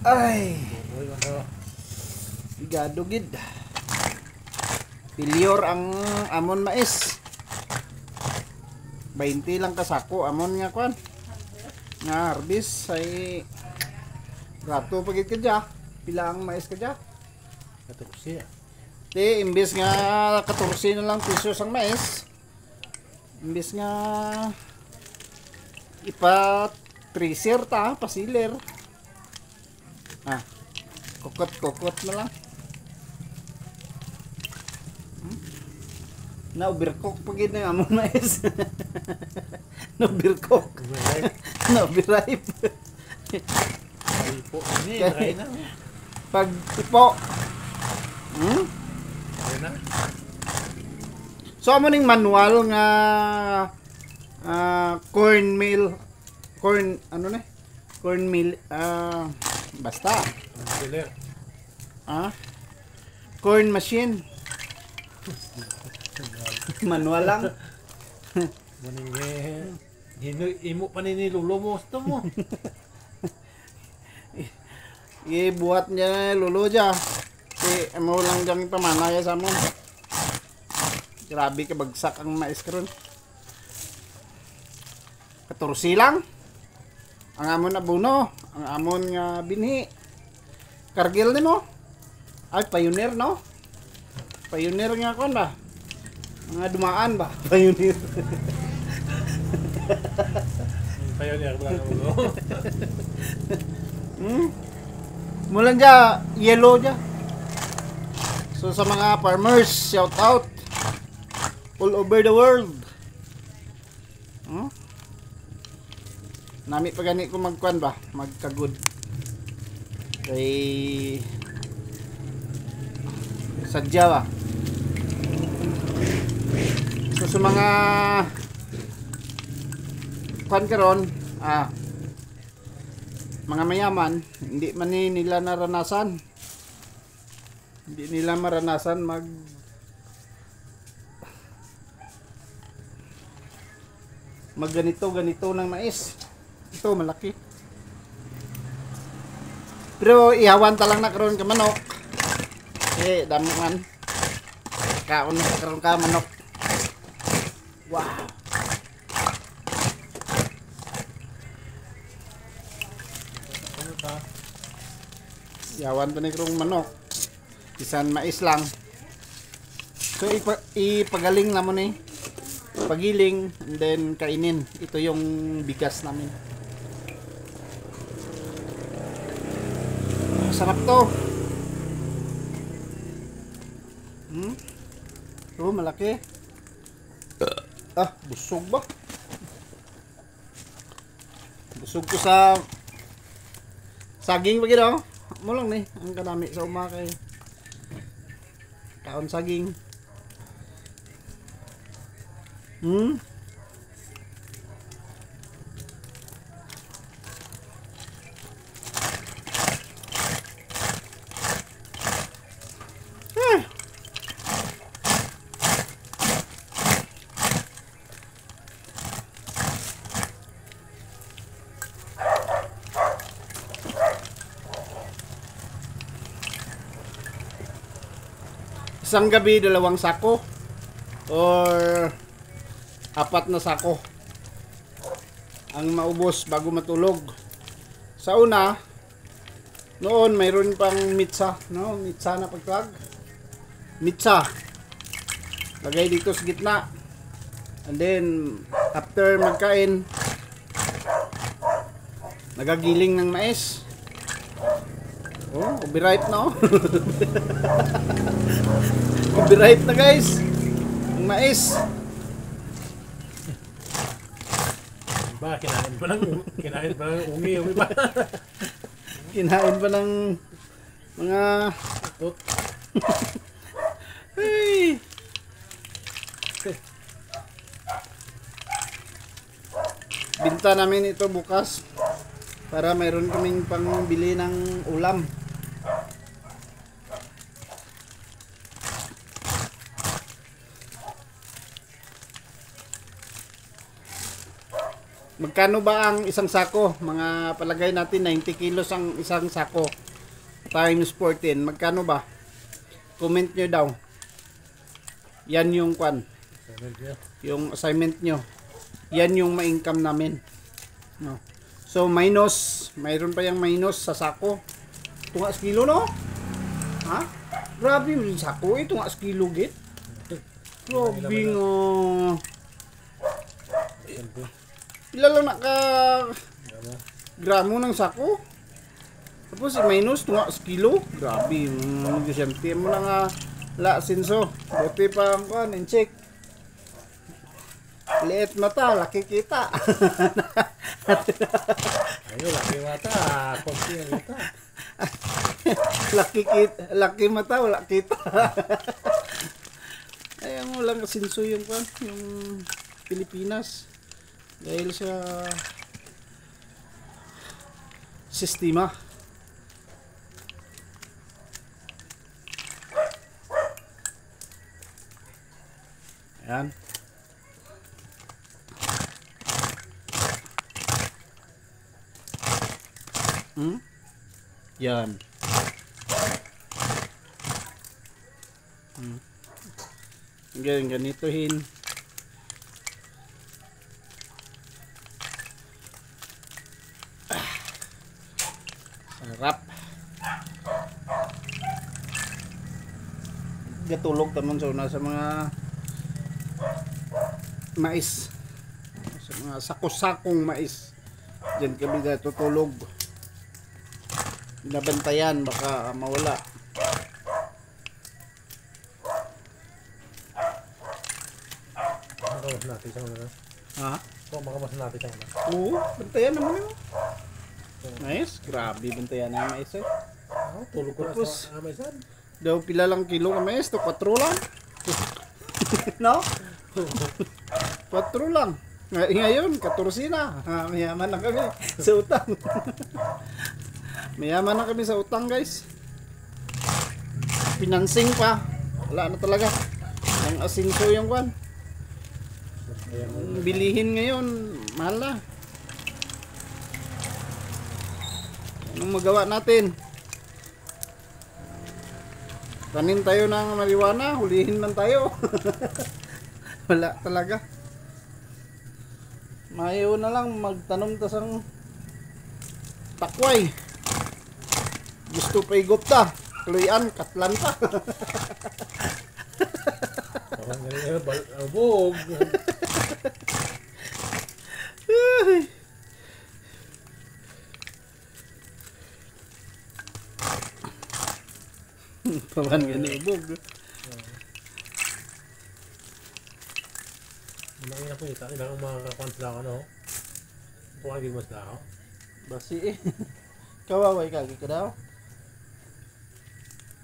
Ay. Sigado gid. Pilyor ang amon mais. 20 lang kasako amon nga kwan. Nga harvest ay rato pagit ka dya. Pila ang mais ka dya? 14. Di, imbis nga 14 na lang pesos ang mais. Imbis nga ipa-tracer ta, pasiler. Ah, kokot na lang. Na-overcook pagit na among mais. Na-overcook. Na-overripe. Ay po, ini try na. Pag ipo. Try na. So amo ning manual nga corn mill, corn ano na? Corn mill basta. Killer. Corn machine. Manual lang. Muning imo pa ni lulo mo sto mo. Ibuhat niya lolo dya. Amo lang dyan pamanaya sa mo. Grabe ka bagsak ang mais karon. 14 lang. Ang amon abuno, ang amon nga binhi. Kargil nimo. Ay pioneer no? Pioneer nga kon ba? Mga dumaan ba? Pioneer. Pioneer ba ulo? Mulan dya, yellow dya. So sa mga farmers, shout out all over the world. Nami pa gani ko magkuan ba? Magkagod. Kay sadya ba? So sa mga kuan karon, mga mayaman, hindi man nila naranasan. Hindi nila maranasan mag ganito ng mais. Ito malaki. Pero ihawan ta lang na karon ka manok. Dami man. Kaon na karon ka manok. Wow. Ihawan pa ni karong manok. Isan mais lang. So ipagaling na mo ni. Pagiling and then kainin. Ito yung bigas namin. Sarap to. Oh, malaki. Busog ba? Busog ko sa saging ba gino? Mo lang ni ang kanami sa umakay. Kaon saging. Isang gabi 2 sako or 4 na sako ang maubos bago matulog. Sa una, noon mayroon pang mitsa, no? Mitsa na pagtawag. Mitsa. Lagay dito sa gitna. And then after magkain, nagagiling ng mais. Oh, copyright na oh. Copyright na guys. Ang mais. Ba kinain pa ng ungi ba? Kinain pa ng mga Tot. hey. Binta namin ito bukas para mayroon kaming pangbili ng ulam. Magkano ba ang isang sako? Mga palagay natin 90 kilos ang isang sako. Times 14. Magkano ba? Comment nyo daw. Yan yung kwan. Yung assignment nyo. Yan yung ma-income namin. No. So minus. Mayroon pa yung minus sa sako. Tunga kilo no? Ha? Grabe yung sako. Tunga kilo git. Grabe nga. Pila lang naka gramo ng sako. Tapos minus tunga kilo. Grabe yung negosyante mo na nga la sinso. Buti pa ang kuan in check. Liit mata, laki kita. Ayo, laki mata. Konti ang mata. Laki mata, wala kita. Ay, mo lang sinso yung kuan, yung Pilipinas. Dahil sa sistema. Ayan. Yan. Ganitohin. Sarap. Gatulog taman sa mga mais. Sa mga sako-sakong mais. Diyan kami tutulog. Binabantayan baka mawala. Makamas natin sa mga. Ha? So, makamas natin sa mga. Oo, bantayan naman yun. Nice, grabe bantayan na yung mais eh. Tulog ko na Tapos, sa Amazon. daw pila lang kilo ng mais, to 4 lang. No? 4 lang. Ngayon, 14 na. Mayaman na kami sa utang. Mayaman na kami sa utang, guys. Financing pa. Wala na talaga. Ang asinso yung kwan. Bilihin ngayon, mahal na. Anong magawa natin? Tanim tayo ng marijuana, hulihin man tayo. Wala talaga. Mayo na lang magtanom tasang takway. Gusto pa igupta. Kluyan, katlan pa. Parang ganyan, albog. Paman ganyan ibog. Malaki na po ita. Ilang makakakons lang ano. Tuwagin mas lang ako. Basi eh. Kawaway kagi ka daw.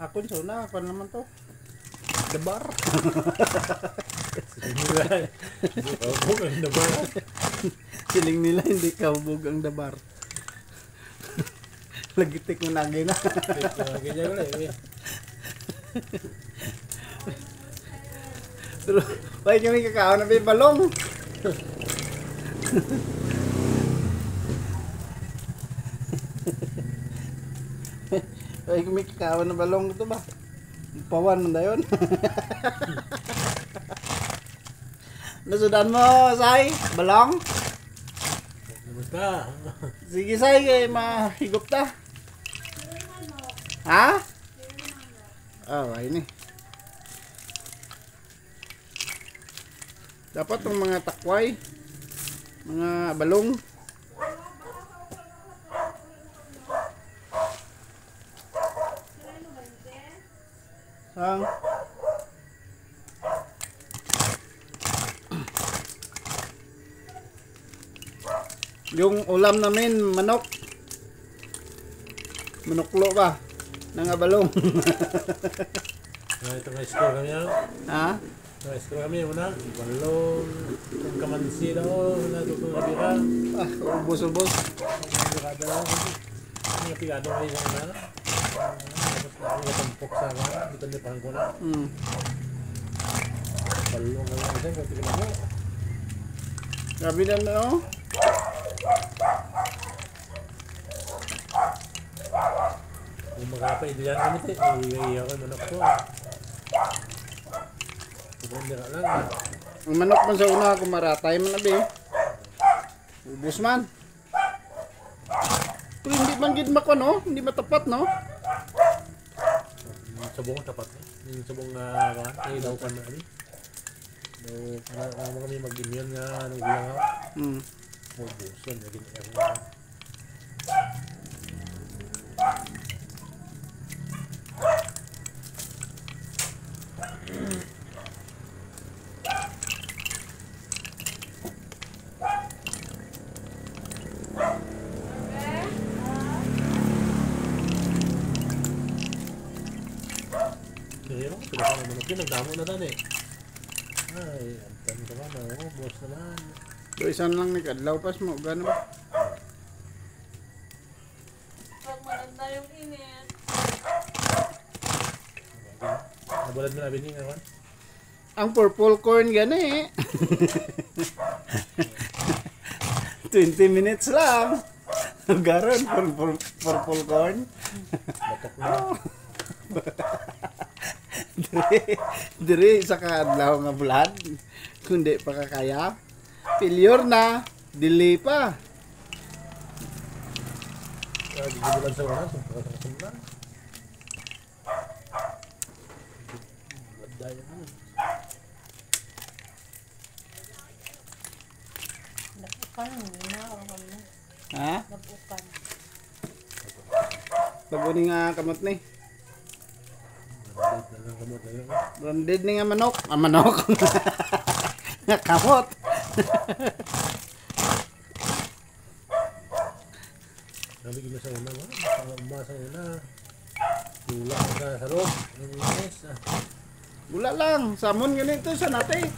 Ako so na, ako naman to. Debar. Albog ang dabar. Siling nila hindi kabog ang dabar. Lagitik mo nagay na. Ganyan ko eh. Pero, why kami kakao na may balong? Why kami kakao na balong ito ba? Pawan mo na yun. Nasudan mo, Sai? Balong? Basta. Sige, Sai, kay mahigop ta. Ha? Oh, ayun eh. Dapat ng mga takway, mga balong. Sang. Yung ulam namin, manok. Manoklo ba? Nangabalong. Ito nga score kami ano. Ha? Score kami una. Balong. Yung kamansi daw. Natutong kabira. Ah, ubos-ubos. Kabira daw. Yung pigado kayo sa mga. Tapos na ako natampok sa mga. Dito nipahan ko na. Balong kami. Kasi kung tignan mo. Grabe na no? Kung makapay diyan kami te, iya ko manok ko. Kung dira lang. Ang manok man sa una, kung maratay man na be. Ubus man. Pero hindi man gid mako no, hindi matapat no. Sabong tapat eh. Yung sabong ay daw kan na ani. Daw para kami mag-immune nga nang bilang ako. Buson lagi na. Pero sila pa naman ako nagdamo na dan eh. Ay, antan ka ba na boss naman. So isan lang ni kadlaw pas mo gano ba? Pag maganda yung init. Nabalad mo na bining ako. Ang purple corn gani eh. 20 minutes lang. Garon purple corn. Batok na. Dire sa kadlaw nga blood. Kundi pa kakaya. Failure na, delay pa. Gigibulan sa oras, pagkakasam na. Daya mo. Napukan, hindi na ako na. Ha? Napukan. Bago ni nga kamot ni. Nalit na lang kamot na lang. Branded ni nga manok. Ah, manok. Nga kamot. Nabig na sa una ba? Sa una. Tula ka sa loob. Ang inis. Gula lang. Samon ganito sa nate.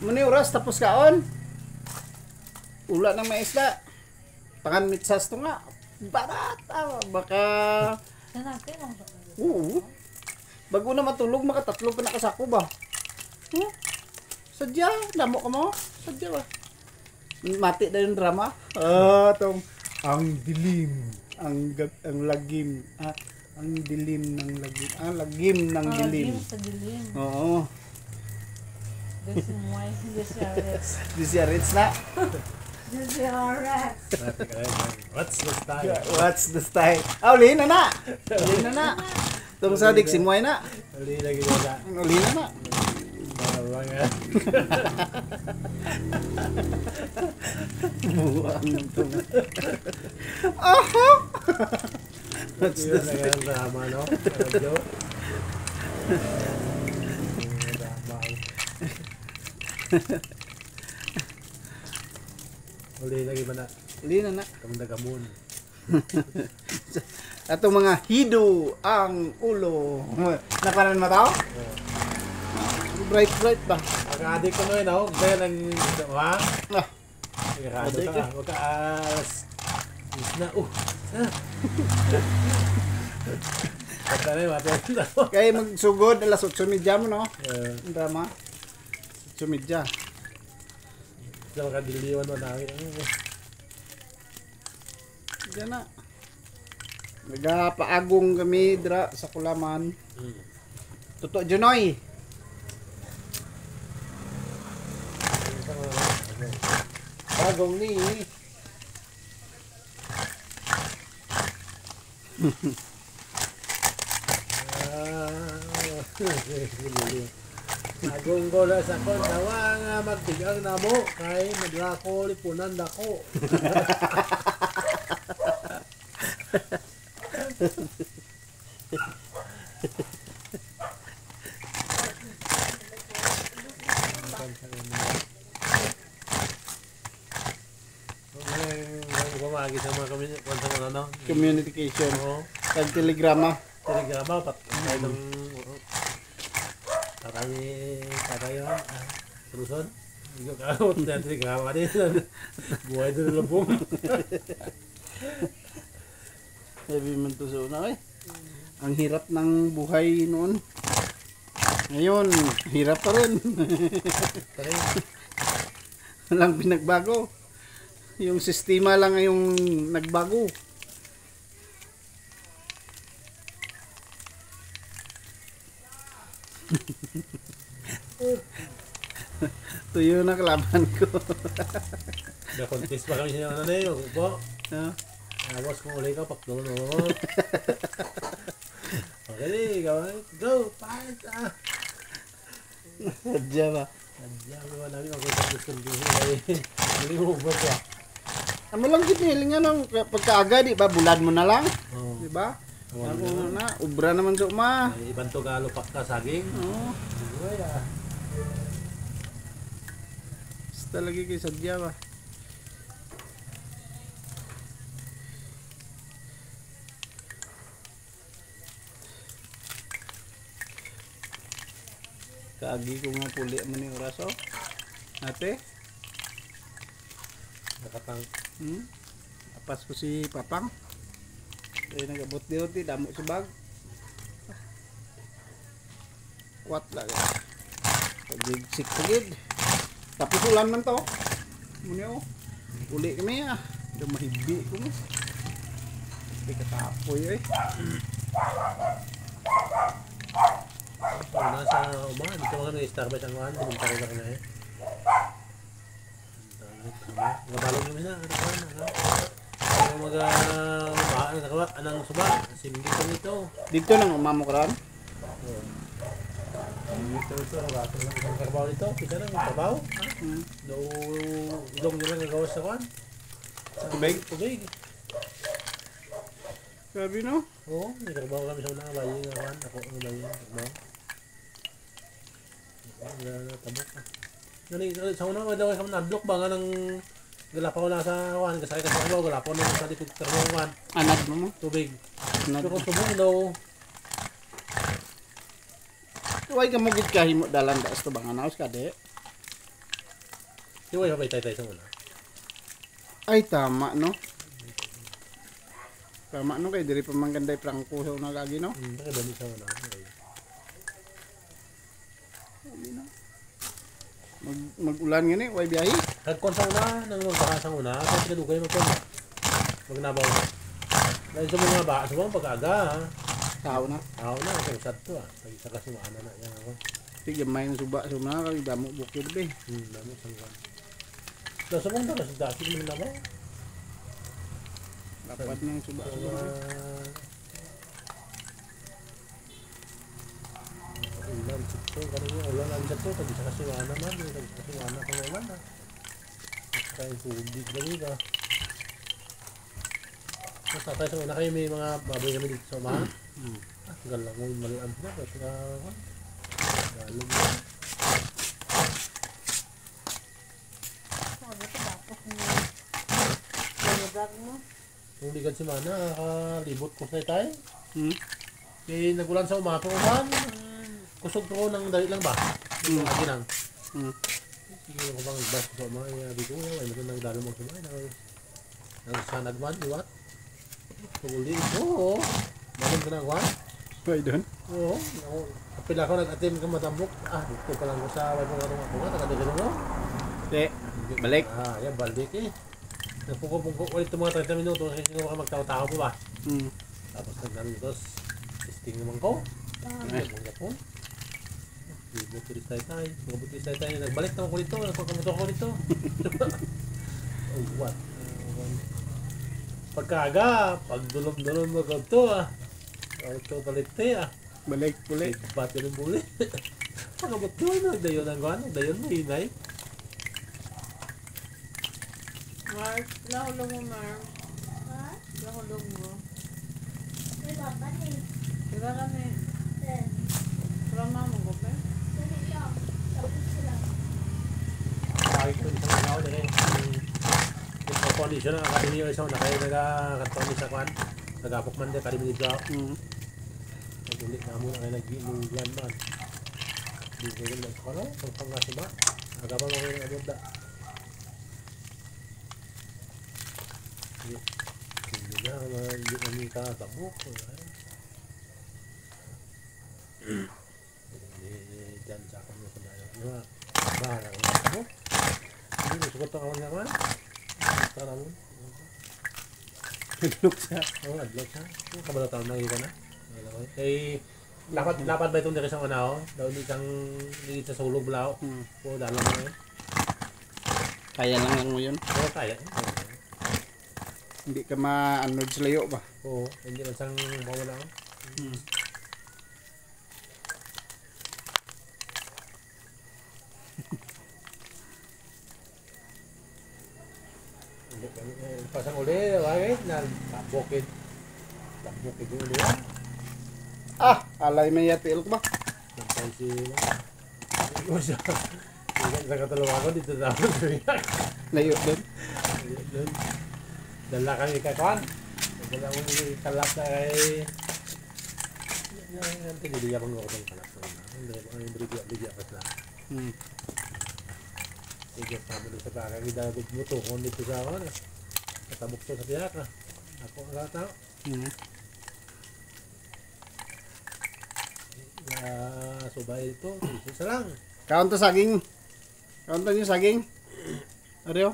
Muni oras tapos kaon. Ula ng maisda. Pangan mitsas to nga. Barat. Ah, baka... Sa natin ang Oo. Bago na matulog, makatatlo pa nakasako ba? Huh? Sadya, damo ka mo? Sadya ba? Mati na yung drama? Tong ang dilim, ang lagim, ang dilim ng lagim, lagim ng dilim. sa dilim. Oo. This is why This year it's na. This is alright. What's the style? What's the style? Uli na na. Uli na na. Tong sadik simway na. Uli lagi na. Uli na na. Bawang nga. Buang ito na. Aha! What's Yun the na ganang drama, no? Radyo. Drama. Uli lagi ba na? Uli na na. Kamdagamon. Atong mga hido ang ulo. Naparan mo tao? Bright ba? Pag-adik ko noy, no? Gaya ng... Ha? Ah, Pag-adik adik ka. Huwag ka is na. Pagka na yung mapit na. kaya magsugod alas 8:30 mo no? Ang drama. 8:30. Sa makadiliwan mo namin. Diyan na. Nagapaagong kami dra sa Kulaman. Tuto Junoy. Agong ni. Agong ko na sa kon dawa nga magtigang na mo kay madrako lipunan dako. Pumagi sa mga Communication. Oo. Kag telegrama. Telegrama pat tayo ng tatay yun. Truson. Hindi ko kakot na telegrama din. Buhay doon na lubong. Sabi man to sa una eh. Ang hirap ng buhay noon. Ngayon, hirap pa rin. Taray. Walang pinagbago. Yung sistema lang yung nagbago. Tuyo na kalaban ko. Na-contest pa kami siya ano na yun. Po. Ah, Tapos kung uli ka, pakdo no. Okay, gawin. Go! Fight! Sadya ba? Andiyan ko namin mag-contest kung hindi mo ubos ah. Ano lang kiniling nga nung pagkaaga, di ba? Bulad mo na lang. Oo. Di ba? Wala Ako na, ubra naman sa uma. May ibang Togalo pa ka saging. Oo. Uy ah. Basta lagi kay sadya ba? Kaagi ko nga puli mo ni oraso. Ate? Nakatang. Apas ko si Papang. Ay nagabot di damo si bag. What lang. Pagigsik pagid. Tapos ulan man to. Muna oh. Uli kami ah. Ito mahibi ko mo. Hindi katapoy eh. Una sa uma, dito mga nag-Starbucks ang mga, pumunta ko na eh. Ngabalong namin na, ano ka na, ano mag-umahaan, anang suba, simbi ko nito. Dito nang umamukran. Dito ito, rato lang isang karbaw nito, kita lang, karbaw. Ilong nila nagawa sa kwan. Tubig? Tubig. Sabi no? Oo, may karbaw kami sa unang bayi nga kwan, ako ang bayi ng karbaw. Tabok ah. Sa una daw kami na-block ba nga ng galapaw na sa kwan, kasakay ka sa karbaw, galapaw na sa likod karbaw kwan, Anad mo mo? tubig. Anad. Pero kung tubig daw, Huwag ka mo gid kahimo dalan da sto bang anaos ka de. di ba yung tay sa una? Ay tama no. Tama no kay diri pa man ganday prangko sa una gagi no. Nakadali sa una. Mag-ulan nga ni, way biyahe. Nagkon sa una, nang magbaha sa una, kasi kadugay magkon. Magnabaw. Dahil sa mga baka, sa mga pag-aga, Tao na. tao na, ang sad to ah. Pag isa kasumana na yan ako. Sige may nang suba sa mga kay damo bukid be. Dami sa mga. So, sa mga dalas, dasi mo nabaw. Dapat nang suba. Ulan, sito, kanina, ulan ang dito, pag isa kasumana man, pag isa kasumana kang ulan ah. Kaya yung tubig na rin ah. Tapos tatay sa una kayo may mga baboy kami dito sa umahan. Galang mo yung malian na, kasi nga, galang mo. Ano ito bakit yung vlog mo? Kung ligad si Mana, nakalibot ko sa tayo. Hmm. Kaya nagulan sa umato man, kusog ko ng dali lang ba? Lagi lang. Sige ko bang bas ko sa mga sabi ko, ay naman nagdalo mo sa mga. Nagsanag man, iwat. Tuguli. Oo. Malam ka na kwan? Way doon. Oo. Kapil ako nag-atim ka matambok. Dito ka lang ko sa wala nga ako nga, taga-dito mo. De, balik. Yan, balik eh. Nagpungko-pungko ulit itong mga 30 minuto kasi hindi ka magtao-tao pa ba? Tapos nagdalitos, testing naman ko. Nagpunta po. Butulis tayo. Butulis tayo. Nagbalik naman ko dito. Nagpagkamuto ko dito. Oh, what? Pagkaga, pagdulom-dulom mo ko ito ah. Ito palite ah. Balik puli. Ba't yun ang buli? Pagkabot ko na, dayon ang gano'n. Dayon mo, hinay. Mark, lahulog mo, Mark. Lahulog mo. Diba kami? Wala mama ko pa. Kahit ko isang araw na rin. Yung condition na akademi yung isang na kayo nagkakantoni sa kwan. Nagapok man din, akademi dito ako. Nagulit na mo na kayo nag-inulan man. Hindi ko rin lang sa kwan. Pagpang nga siya ba? Agapang ako yung abunda. Hindi na, hindi kami katabok. Diyan sa akin yung kundayo. Bahala ko na tabok. Hindi, sugot ang kawan nga man. Tara mo. Naglok siya. Oo, adlock siya. Kabalo taon na ka na. Eh, lapat ba itong diri sa una, oh? Daw ni kang dito sa sulog lao. Oo, dalang mo yun. Kaya lang mo yun. Oo, kaya. Hindi ka ma-unload sa layo ba? Oo, hindi man sang mawala ako. Pasang uli, wag na bukid. Bukid yung uli. Ah, alay may yatil ko ba? Nampay si... Ano siya? Sa katulungan ko dito sa ako. Layo doon. Dala kang ikakwan. Dala mo ikalap na kay... Ang tiniliya pang ako itong kalap na. Ang brigya pa sila. Sige, sabi doon sa kakang idagod mo to. Kung dito sa ako na. Katabok to sa tiyak na. Ako ang lahat na. Subay ito. Isa lang. Kaon to saging. Kaon to yung saging. Ariyo.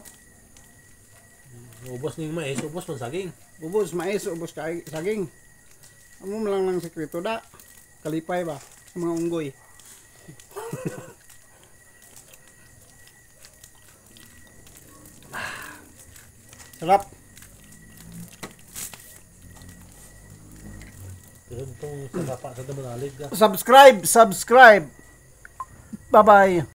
Ubos ng mais, ubos ng saging. Ubos mais, ubos saging. Amo lang ng sekreto da. Kalipay ba? Sa mga unggoy. Sarap. Pero itong sa kapa sa damalalig. Subscribe. Bye-bye.